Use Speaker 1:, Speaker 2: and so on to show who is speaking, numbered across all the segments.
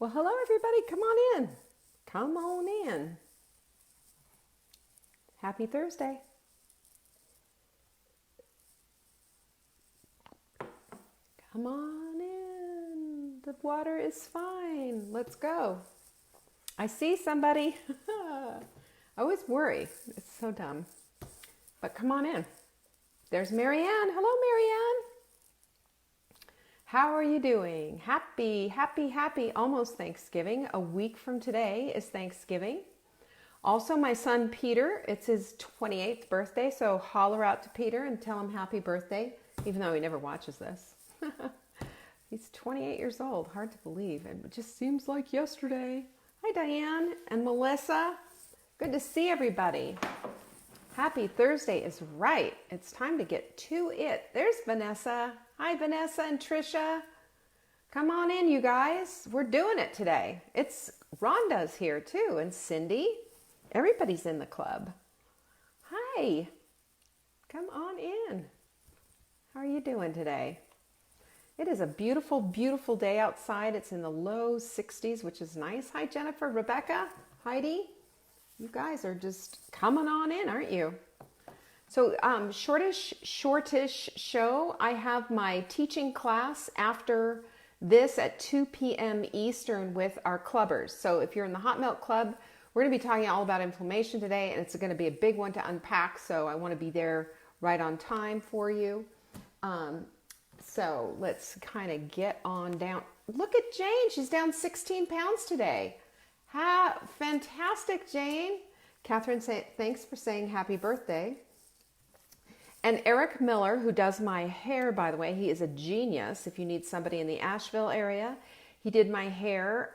Speaker 1: Well, hello everybody. Come on in. Come on in. Happy Thursday. Come on in. The water is fine. Let's go. I see somebody. I always worry. It's so dumb. But come on in. There's Marianne. Hello, Marianne. How are you doing? Happy, almost Thanksgiving. A week from today is Thanksgiving. Also, my son Peter, it's his 28th birthday, so holler out to Peter and tell him happy birthday, even though he never watches this. He's 28 years old. Hard to believe. It just seems like yesterday. Hi, Diane and Melissa. Good to see everybody. Happy Thursday is right. It's time to get to it. There's Vanessa. Hi, Vanessa and Trisha. Come on in, you guys. We're doing it today. It's Rhonda's here too, and Cindy. Everybody's in the club. Hi. Come on in. How are you doing today? It is a beautiful, beautiful day outside. It's in the low 60s, which is nice. Hi, Jennifer, Rebecca, Heidi. You guys are just coming on in, aren't you? So shortish show. I have my teaching class after this at 2 p.m. Eastern with our clubbers. So if you're in the Hot Milk Club, we're going to be talking all about inflammation today, and it's going to be a big one to unpack, so I want to be there right on time for you. So let's kind of get on down. Look at Jane. She's down 16 pounds today. Fantastic, Jane. Catherine, thanks for saying happy birthday. And Eric Miller, who does my hair, by the way, he is a genius. If you need somebody in the Asheville area, he did my hair,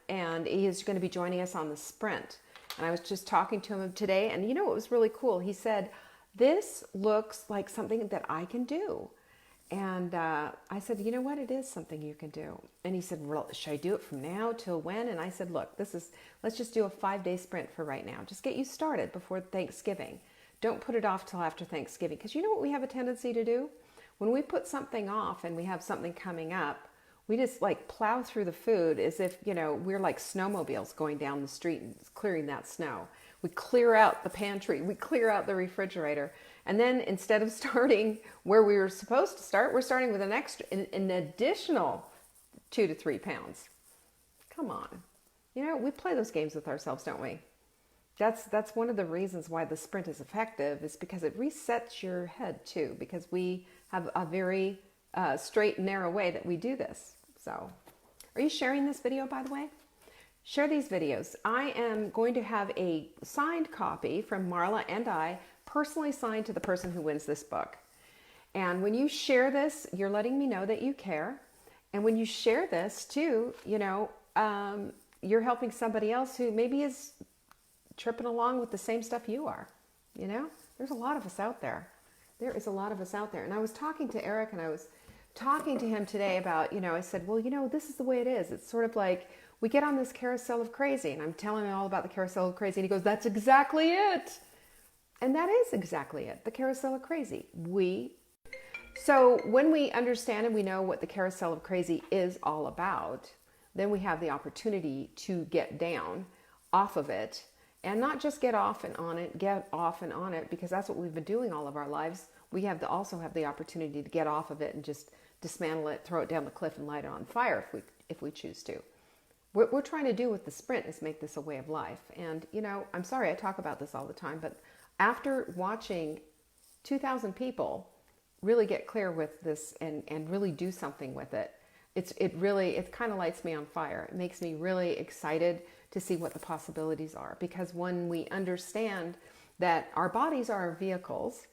Speaker 1: and he is going to be joining us on the sprint. And I was just talking to him today, and you know what was really cool? He said, this looks like something that I can do. And I said, you know what? It is something you can do. And he said, well, should I do it from now till when? And I said, look, let's just do a 5-day sprint for right now. Just get you started before Thanksgiving. Don't put it off till after Thanksgiving. Because you know what we have a tendency to do? When we put something off and we have something coming up, we just like plow through the food as if, you know, we're like snowmobiles going down the street and clearing that snow. We clear out the pantry, we clear out the refrigerator. And then instead of starting where we were supposed to start, we're starting with an additional 2 to 3 pounds. Come on. You know, we play those games with ourselves, don't we? That's one of the reasons why the sprint is effective, is because it resets your head too, because we have a very straight and narrow way that we do this. So, are you sharing this video, by the way? Share these videos. I am going to have a signed copy from Marla and I, personally signed to the person who wins this book. And when you share this, you're letting me know that you care. And when you share this too, you know, you're helping somebody else who maybe is tripping along with the same stuff you are. You know, there's a lot of us out there. There is a lot of us out there. And I was talking to Eric, and I was talking to him today about, you know, I said, well, you know, this is the way it is. It's sort of like we get on this carousel of crazy, and I'm telling him all about the carousel of crazy, and he goes, that's exactly it. And that is exactly it, the carousel of crazy. So when we understand and we know what the carousel of crazy is all about, then we have the opportunity to get down off of it, and not just get off and on it, get off and on it, because that's what we've been doing all of our lives. We have to also have the opportunity to get off of it and just dismantle it, throw it down the cliff, and light it on fire if we choose to. What we're trying to do with the sprint is make this a way of life. And, you know, I'm sorry I talk about this all the time, but after watching 2,000 people really get clear with this and really do something with it, it kind of lights me on fire. It makes me really excited to see what the possibilities are. Because when we understand that our bodies are our vehicles,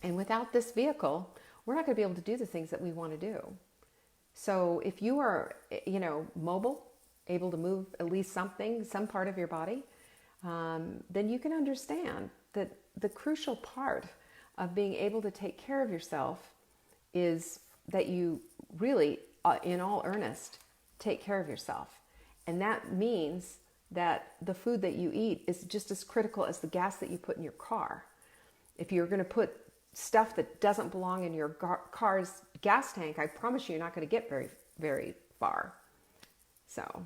Speaker 1: and without this vehicle, we're not going to be able to do the things that we want to do. So if you are, you know, mobile, able to move at least some part of your body, then you can understand that the crucial part of being able to take care of yourself is that you really, in all earnest, take care of yourself. And that means that the food that you eat is just as critical as the gas that you put in your car. If you're going to put stuff that doesn't belong in your car's gas tank, I promise you're not going to get very, very far. So,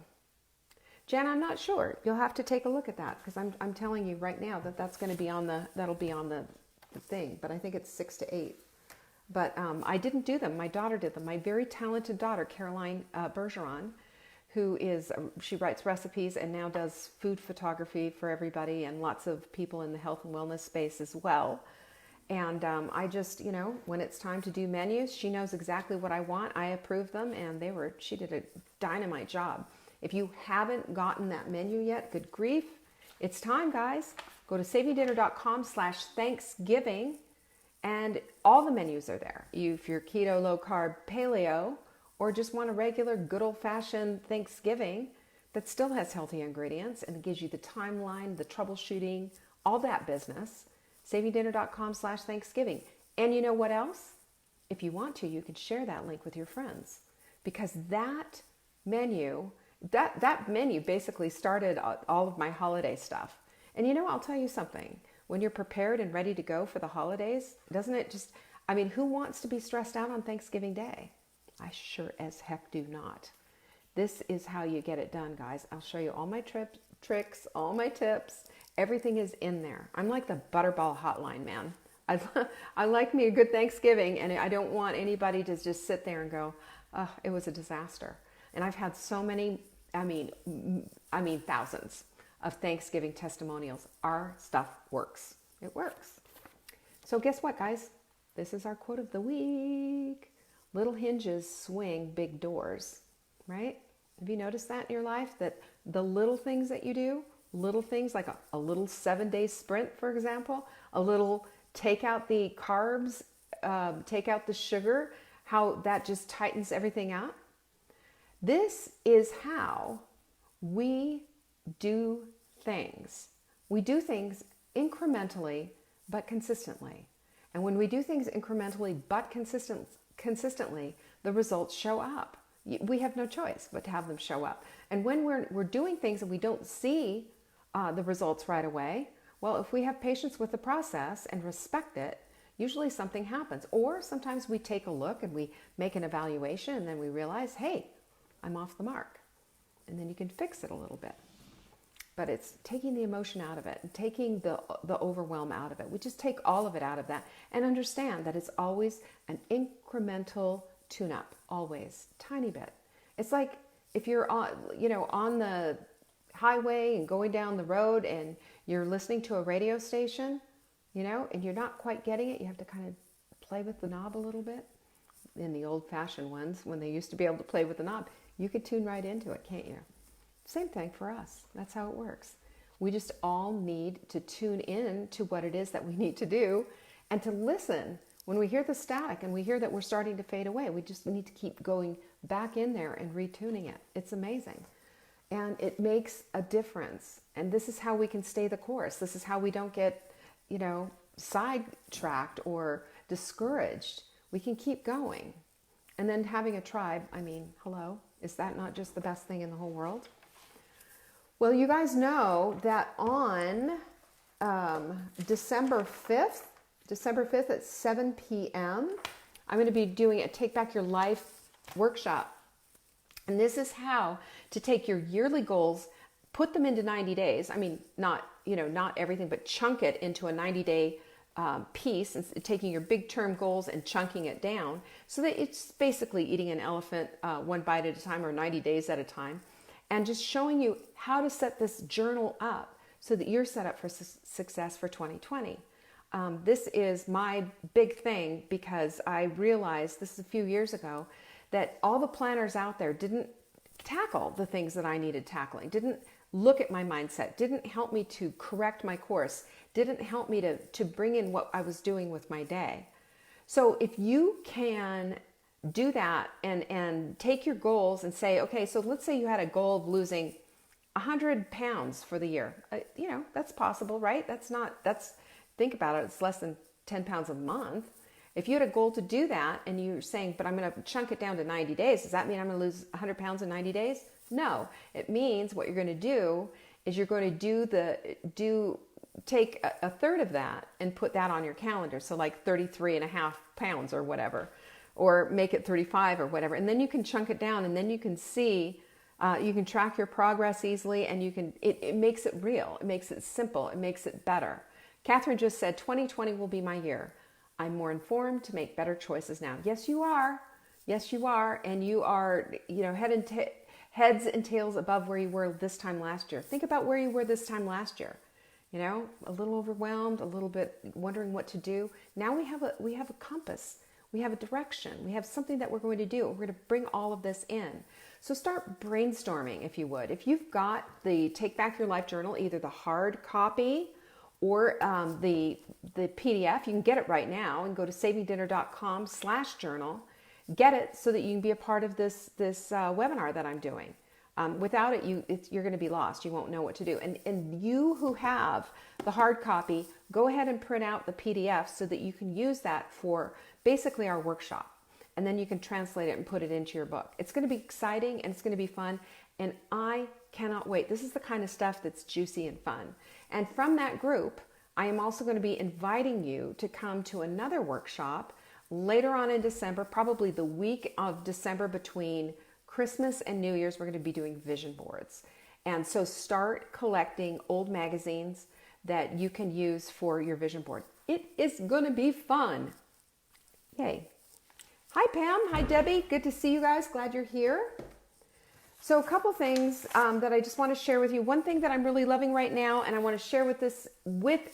Speaker 1: Jen, I'm not sure. You'll have to take a look at that because I'm telling you right now that that's going to be on that'll be on the thing. But I think it's 6 to 8. But I didn't do them. My daughter did them. My very talented daughter, Caroline Bergeron, who is, she writes recipes and now does food photography for everybody and lots of people in the health and wellness space as well. And I just, when it's time to do menus, she knows exactly what I want. I approve them, and she did a dynamite job. If you haven't gotten that menu yet, good grief, it's time, guys. Go to savingdinner.com/Thanksgiving. And all the menus are there. If you're keto, low carb, paleo, or just want a regular good old fashioned Thanksgiving that still has healthy ingredients and it gives you the timeline, the troubleshooting, all that business, savingdinner.com/Thanksgiving. And you know what else? If you want to, you can share that link with your friends because that menu basically started all of my holiday stuff. And I'll tell you something. When you're prepared and ready to go for the holidays, doesn't it just, who wants to be stressed out on Thanksgiving Day? I sure as heck do not. This is how you get it done, guys. I'll show you all my tricks, all my tips. Everything is in there. I'm like the Butterball hotline, man. I like me a good Thanksgiving, and I don't want anybody to just sit there and go, oh, it was a disaster. And I've had so many, thousands of Thanksgiving testimonials. Our stuff works. It works. So guess what, guys? This is our quote of the week. Little hinges swing big doors, right? Have you noticed that in your life? That the little things that you do, little things like a little 7-day sprint, for example, a little take out the carbs, take out the sugar, how that just tightens everything up. This is how we do things. We do things incrementally, but consistently. And when we do things incrementally, but consistently, the results show up. We have no choice but to have them show up. And when we're doing things and we don't see the results right away, well, if we have patience with the process and respect it, usually something happens. Or sometimes we take a look and we make an evaluation and then we realize, hey, I'm off the mark. And then you can fix it a little bit. But it's taking the emotion out of it and taking the overwhelm out of it. We just take all of it out of that and understand that it's always an incremental tune-up, always, tiny bit. It's like if you're on the highway and going down the road and you're listening to a radio station, and you're not quite getting it, you have to kind of play with the knob a little bit. In the old-fashioned ones, when they used to be able to play with the knob, you could tune right into it, can't you? Same thing for us. That's how it works. We just all need to tune in to what it is that we need to do and to listen. When we hear the static and we hear that we're starting to fade away, we just need to keep going back in there and retuning it. It's amazing. And it makes a difference. And this is how we can stay the course. This is how we don't get, sidetracked or discouraged. We can keep going. And then having a tribe, hello, is that not just the best thing in the whole world? Well, you guys know that on December 5th at 7 p.m., I'm going to be doing a Take Back Your Life workshop. And this is how to take your yearly goals, put them into 90 days. Not everything, but chunk it into a 90-day piece, and taking your big term goals and chunking it down so that it's basically eating an elephant one bite at a time or 90 days at a time. And just showing you how to set this journal up so that you're set up for success for 2020. This is my big thing because I realized, this is a few years ago, that all the planners out there didn't tackle the things that I needed tackling, didn't look at my mindset, didn't help me to correct my course, didn't help me to bring in what I was doing with my day. So if you can do that and take your goals and say, okay, so let's say you had a goal of losing 100 pounds for the year. That's possible, right? Think about it. It's less than 10 pounds a month. If you had a goal to do that and you're saying, but I'm going to chunk it down to 90 days, does that mean I'm going to lose 100 pounds in 90 days? No, it means what you're going to do is you're going to take a third of that and put that on your calendar. So like 33 and a half pounds or whatever, or make it 35 or whatever. And then you can chunk it down and then you can see You can track your progress easily, and it makes it real. It makes it simple. It makes it better. Catherine just said, 2020 will be my year. I'm more informed to make better choices now. Yes, you are. Yes, you are. And you are, heads and tails above where you were this time last year. Think about where you were this time last year. A little overwhelmed, a little bit wondering what to do. Now we have a compass. We have a direction. We have something that we're going to do. We're going to bring all of this in. So start brainstorming, if you would. If you've got the Take Back Your Life journal, either the hard copy or the PDF, you can get it right now and go to savingdinner.com/journal. Get it so that you can be a part of this webinar that I'm doing. Without it, you're going to be lost. You won't know what to do. And you who have the hard copy, go ahead and print out the PDF so that you can use that for basically our workshop. And then you can translate it and put it into your book. It's going to be exciting and it's going to be fun. And I cannot wait. This is the kind of stuff that's juicy and fun. And from that group, I am also going to be inviting you to come to another workshop later on in December, probably the week of December between Christmas and New Year's. We're going to be doing vision boards. And so start collecting old magazines that you can use for your vision board. It is going to be fun. Yay. Hi, Pam. Hi, Debbie. Good to see you guys. Glad you're here. So a couple things that I just want to share with you. One thing that I'm really loving right now, and I want to share with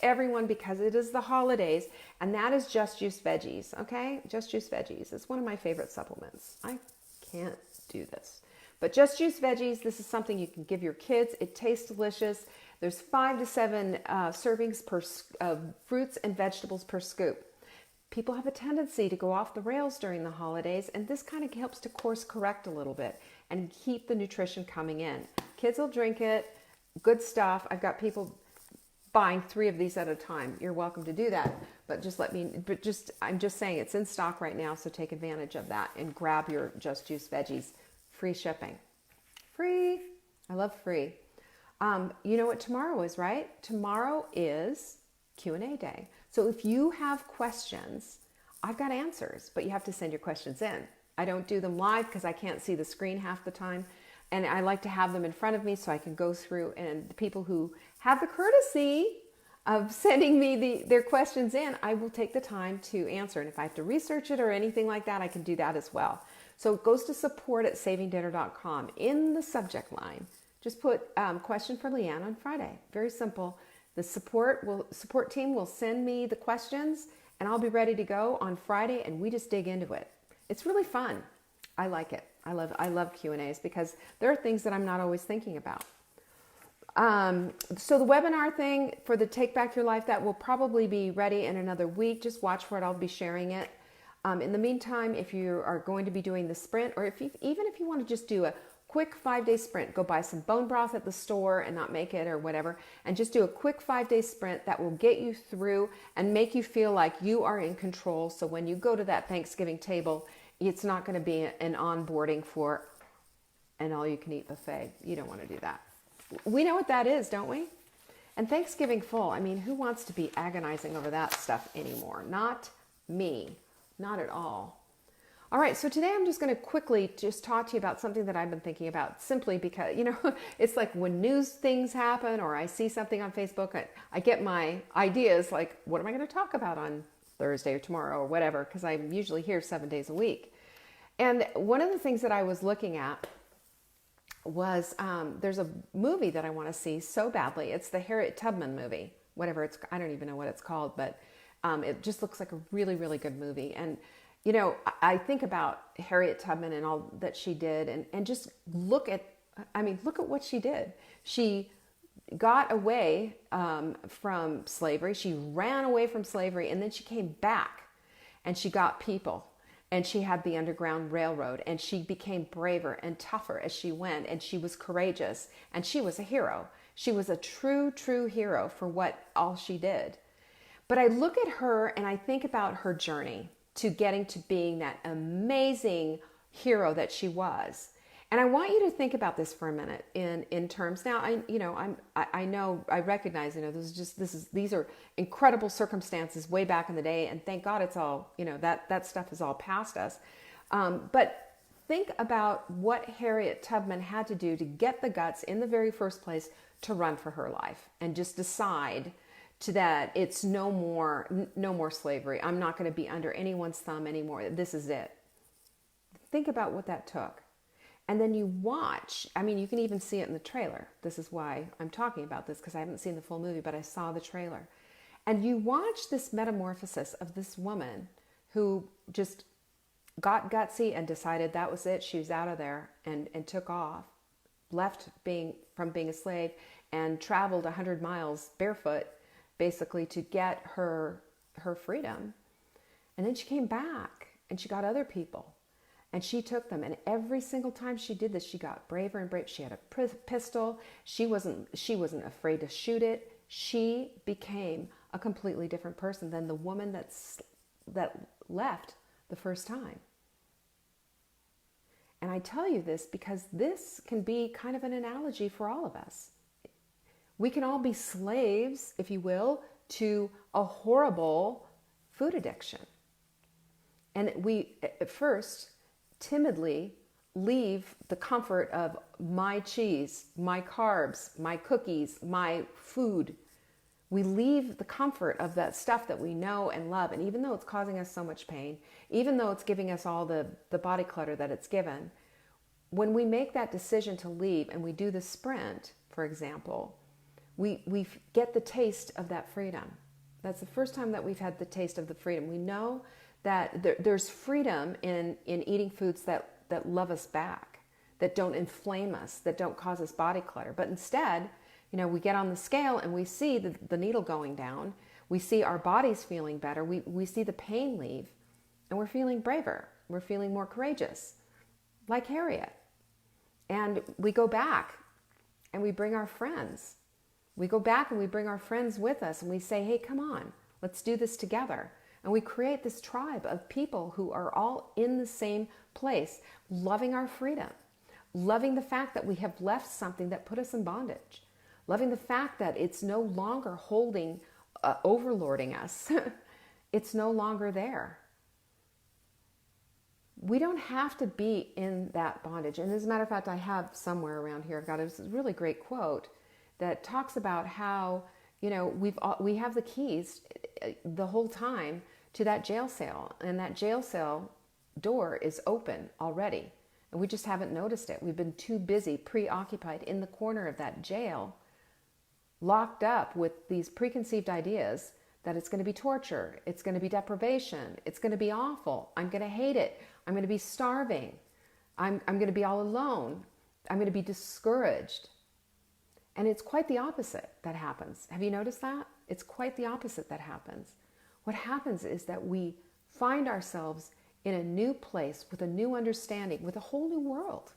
Speaker 1: everyone because it is the holidays, and that is Just Juice Veggies, okay? Just Juice Veggies. It's one of my favorite supplements. I can't do this. But Just Juice Veggies, this is something you can give your kids. It tastes delicious. There's 5 to 7 servings of fruits and vegetables per scoop. People have a tendency to go off the rails during the holidays, and this kind of helps to course correct a little bit and keep the nutrition coming in. Kids will drink it. Good stuff. I've got people buying 3 of these at a time. You're welcome to do that, but I'm just saying it's in stock right now, so take advantage of that and grab your Just Juice Veggies. Free shipping. Free. I love free. You know what tomorrow is, right? Tomorrow is Q&A day. So if you have questions, I've got answers, but you have to send your questions in. I don't do them live because I can't see the screen half the time. And I like to have them in front of me so I can go through, and the people who have the courtesy of sending me their questions in, I will take the time to answer. And if I have to research it or anything like that, I can do that as well. So it goes to support@savingdinner.com. In the subject line, just put question for Leanne on Friday. Very simple. The support team will send me the questions, and I'll be ready to go on Friday, and we just dig into it. It's really fun. I like it. I love Q&As because there are things that I'm not always thinking about. So the webinar thing for the Take Back Your Life, that will probably be ready in another week. Just watch for it. I'll be sharing it. In the meantime, if you are going to be doing the sprint, or even if you want to just do a quick 5-day sprint, go buy some bone broth at the store and not make it or whatever, and just do a quick 5-day sprint that will get you through and make you feel like you are in control. So when you go to that Thanksgiving table, it's not going to be an onboarding for an all-you-can-eat buffet. You don't want to do that. We know what that is, don't we? And Thanksgiving full, I mean, who wants to be agonizing over that stuff anymore? Not me. Not at all. All right, so today I'm just going to quickly just talk to you about something that I've been thinking about, simply because, it's like when news things happen or I see something on Facebook, I get my ideas like, what am I going to talk about on Thursday or tomorrow or whatever, because I'm usually here 7 days a week. And one of the things that I was looking at was there's a movie that I want to see so badly. It's the Harriet Tubman movie, I don't even know what it's called, but it just looks like a really, really good movie. And I think about Harriet Tubman and all that she did, and just look at what she did. She got away from slavery. She ran away from slavery, and then she came back, and she got people, and she had the Underground Railroad, and she became braver and tougher as she went, and she was courageous, and she was a hero. She was a true, true hero for all she did. But I look at her, and I think about her journey to getting to being that amazing hero that she was. And I want you to think about this for a minute in terms. Now, I recognize, these are incredible circumstances way back in the day, and thank God it's all, that stuff is all past us. But think about what Harriet Tubman had to do to get the guts in the very first place to run for her life and just decide that it's no more slavery. I'm not going to be under anyone's thumb anymore. This is it. Think about what that took. And then you watch, I mean, you can even see it in the trailer. This is why I'm talking about this, because I haven't seen the full movie, but I saw the trailer. And you watch this metamorphosis of this woman who just got gutsy and decided that was it. She was out of there and took off, left from being a slave and traveled 100 miles barefoot, basically, to get her freedom. And then she came back and she got other people and she took them. And every single time she did this, she got braver and braver. She had a pistol. She wasn't afraid to shoot it. She became a completely different person than the woman that left the first time. And I tell you this because this can be kind of an analogy for all of us. We can all be slaves, if you will, to a horrible food addiction. And we, at first, timidly leave the comfort of my cheese, my carbs, my cookies, my food. We leave the comfort of that stuff that we know and love. And even though it's causing us so much pain, even though it's giving us all the body clutter that it's given, when we make that decision to leave and we do the sprint, for example, we get the taste of that freedom. That's the first time that we've had the taste of the freedom. We know that there's freedom in eating foods that love us back, that don't inflame us, that don't cause us body clutter. But instead, we get on the scale and we see the needle going down. We see our bodies feeling better. We see the pain leave and we're feeling braver. We're feeling more courageous, like Harriet. And we go back and we bring our friends. We go back and we bring our friends with us and we say, hey, come on, let's do this together. And we create this tribe of people who are all in the same place, loving our freedom, loving the fact that we have left something that put us in bondage, loving the fact that it's no longer overlording us. It's no longer there. We don't have to be in that bondage. And as a matter of fact, I have somewhere around here, I've got a really great quote that talks about how, we have the keys the whole time to that jail cell, and that jail cell door is open already. And we just haven't noticed it. We've been too busy, preoccupied in the corner of that jail, locked up with these preconceived ideas that it's going to be torture, it's going to be deprivation, it's going to be awful, I'm going to hate it, I'm going to be starving, I'm going to be all alone, I'm going to be discouraged. And it's quite the opposite that happens. Have you noticed that? It's quite the opposite that happens. What happens is that we find ourselves in a new place with a new understanding, with a whole new world.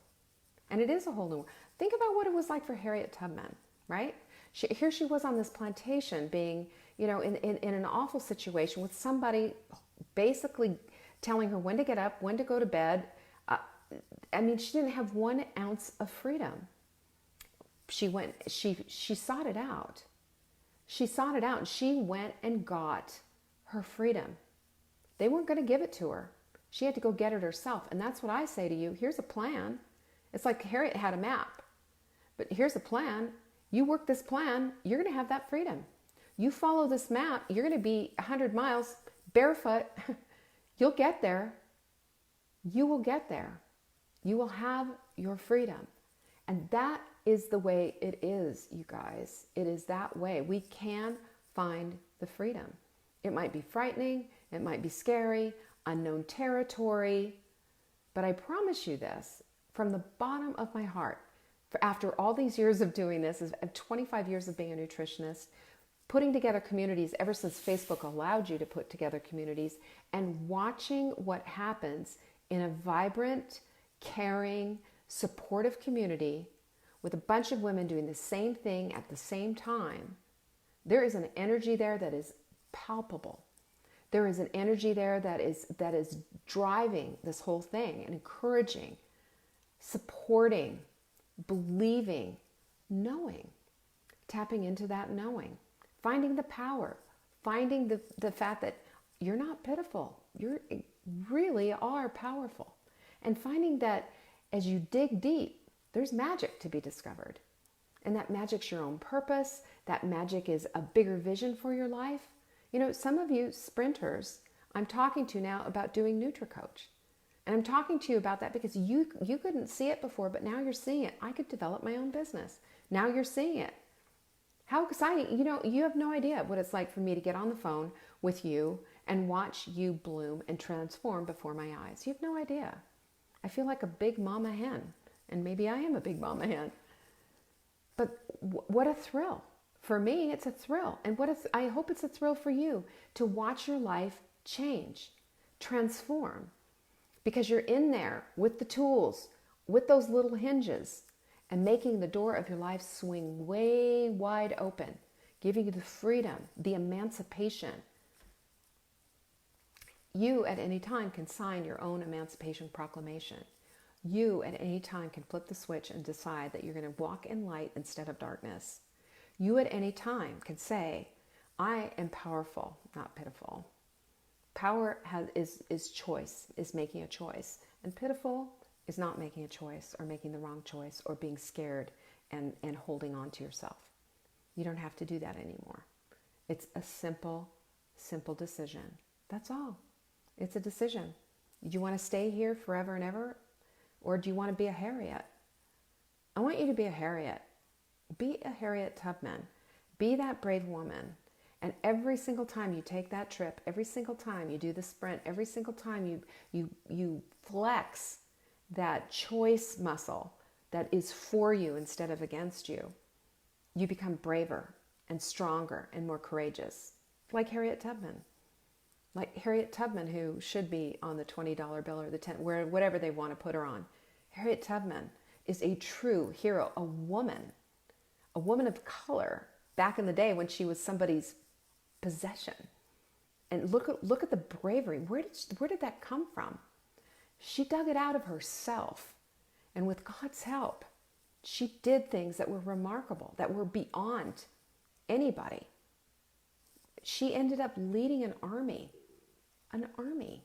Speaker 1: And it is a whole new world. Think about what it was like for Harriet Tubman, right? Here she was on this plantation being, in an awful situation with somebody basically telling her when to get up, when to go to bed. She didn't have 1 ounce of freedom. She sought it out. She sought it out and she went and got her freedom. They weren't going to give it to her. She had to go get it herself. And that's what I say to you. Here's a plan. It's like Harriet had a map. But here's a plan. You work this plan, you're going to have that freedom. You follow this map, you're going to be 100 miles barefoot. You'll get there. You will get there. You will have your freedom. And that is the way it is, you guys. It is that way. We can find the freedom. It might be frightening. It might be scary, unknown territory. But I promise you this, from the bottom of my heart, after all these years of doing this, 25 years of being a nutritionist, putting together communities ever since Facebook allowed you to put together communities, and watching what happens in a vibrant, caring, supportive community with a bunch of women doing the same thing at the same time, there is an energy there that is palpable. There is an energy there that is driving this whole thing and encouraging, supporting, believing, knowing, tapping into that knowing, finding the power, finding the fact that you're not pitiful. You really are powerful. and finding that as you dig deep, there's magic to be discovered. And that magic's your own purpose. That magic is a bigger vision for your life. You know, some of you sprinters, I'm talking to now about doing NutriCoach. And I'm talking to you about that because you couldn't see it before, but now you're seeing it. I could develop my own business. Now you're seeing it. How exciting. You know, you have no idea what it's like for me to get on the phone with you and watch you bloom and transform before my eyes. You have no idea. I feel like a big mama hen, and maybe I am a big mama hen. But what a thrill. For me, it's a thrill. And I hope it's a thrill for you to watch your life change, transform, because you're in there with the tools, with those little hinges, and making the door of your life swing way wide open, giving you the freedom, the emancipation. You at any time can sign your own Emancipation Proclamation. You at any time can flip the switch and decide that you're going to walk in light instead of darkness. You at any time can say, I am powerful, not pitiful. Power is choice, is making a choice. And pitiful is not making a choice or making the wrong choice or being scared and holding on to yourself. You don't have to do that anymore. It's a simple, simple decision. That's all. It's a decision. Do you want to stay here forever and ever? Or do you want to be a Harriet? I want you to be a Harriet. Be a Harriet Tubman. Be that brave woman. And every single time you take that trip, every single time you do the sprint, every single time you flex that choice muscle that is for you instead of against you, you become braver and stronger and more courageous. Like Harriet Tubman. Like Harriet Tubman, who should be on the $20 bill or the 10, whatever they want to put her on. Harriet Tubman is a true hero, a woman of color back in the day when she was somebody's possession. And look at the bravery. Where did that come from? She dug it out of herself. And with God's help, she did things that were remarkable, that were beyond anybody. She ended up leading an army. An army.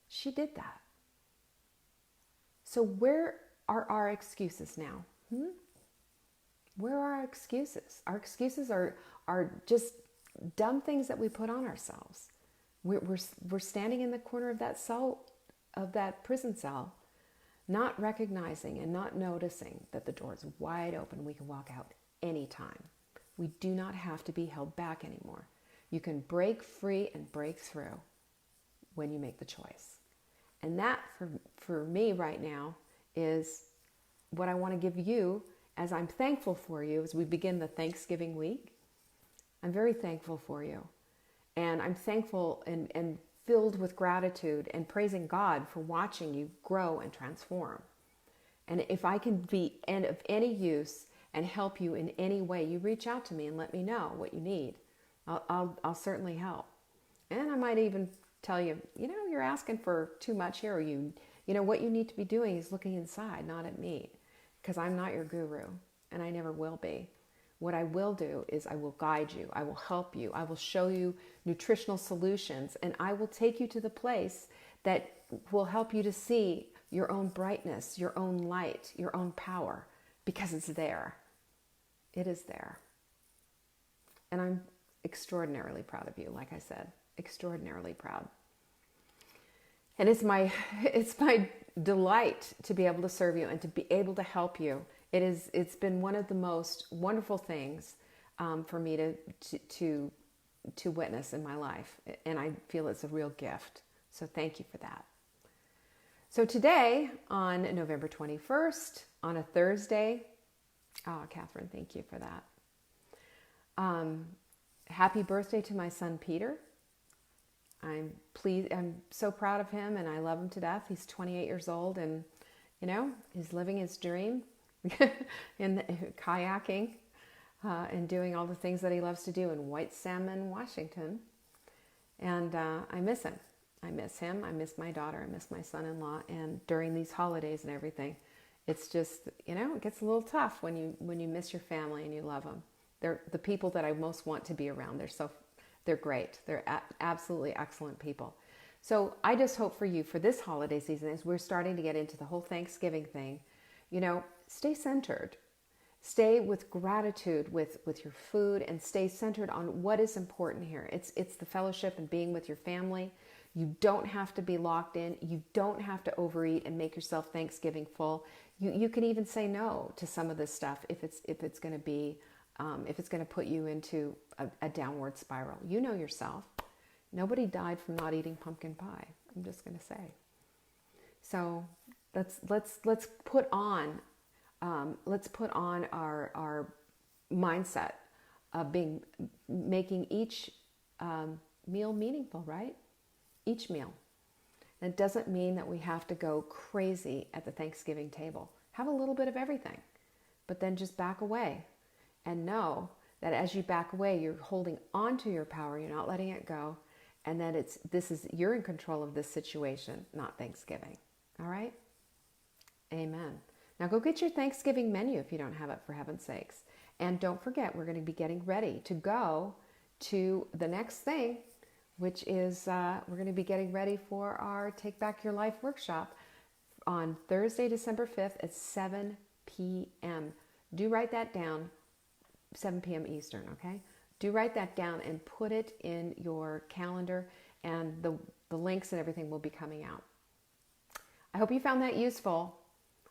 Speaker 1: She did that. So where are our excuses now? Where are our excuses? Our excuses are just dumb things that we put on ourselves. We're standing in the corner of that cell, of that prison cell, not recognizing and not noticing that the door is wide open. We can walk out anytime. We do not have to be held back anymore. You can break free and break through when you make the choice. And that, for me right now, is what I want to give you as I'm thankful for you as we begin the Thanksgiving week. I'm very thankful for you. And I'm thankful and filled with gratitude and praising God for watching you grow and transform. And if I can be of any use and help you in any way, you reach out to me and let me know what you need. I'll certainly help. And I might even tell you, you're asking for too much here, or you know what you need to be doing is looking inside, not at me, because I'm not your guru and I never will be. What I will do is I will guide you, I will help you, I will show you nutritional solutions, and I will take you to the place that will help you to see your own brightness, your own light, your own power, because it's there. It is there. And I'm extraordinarily proud of you, like I said, extraordinarily proud. And it's my delight to be able to serve you and to be able to help you. It's been one of the most wonderful things for me to witness in my life, and I feel it's a real gift. So thank you for that. So today, on November 21st, on a Thursday, Catherine, thank you for that. Happy birthday to my son Peter. I'm so proud of him, and I love him to death. He's 28 years old, and he's living his dream in kayaking and doing all the things that he loves to do in White Salmon, Washington. And I miss him. I miss him. I miss my daughter. I miss my son-in-law. And during these holidays and everything, it's just, it gets a little tough when you miss your family and you love them. They're the people that I most want to be around. They're great. They're absolutely excellent people. So I just hope for you for this holiday season, as we're starting to get into the whole Thanksgiving thing, stay centered. Stay with gratitude with your food, and stay centered on what is important here. It's the fellowship and being with your family. You don't have to be locked in. You don't have to overeat and make yourself Thanksgiving full. You can even say no to some of this stuff if it's going to be if it's going to put you into a downward spiral. You know yourself. Nobody died from not eating pumpkin pie. I'm just going to say. So let's put on our mindset of making each meal meaningful, right? Each meal. And it doesn't mean that we have to go crazy at the Thanksgiving table. Have a little bit of everything, but then just back away and know that as you back away, you're holding on to your power. You're not letting it go. And that you're in control of this situation, not Thanksgiving. All right? Amen. Now go get your Thanksgiving menu if you don't have it, for heaven's sakes. And don't forget, we're going to be getting ready to go to the next thing, which is we're going to be getting ready for our Take Back Your Life workshop on Thursday, December 5th at 7 p.m. Do write that down, 7 p.m. Eastern, okay? Do write that down and put it in your calendar, and the links and everything will be coming out. I hope you found that useful.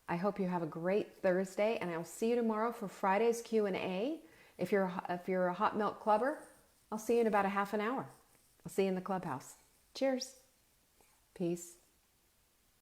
Speaker 1: I hope you have a great Thursday, and I'll see you tomorrow for Friday's Q&A. If you're a Hot Milk Clubber, I'll see you in about a half an hour. I'll see you in the clubhouse. Cheers. Peace.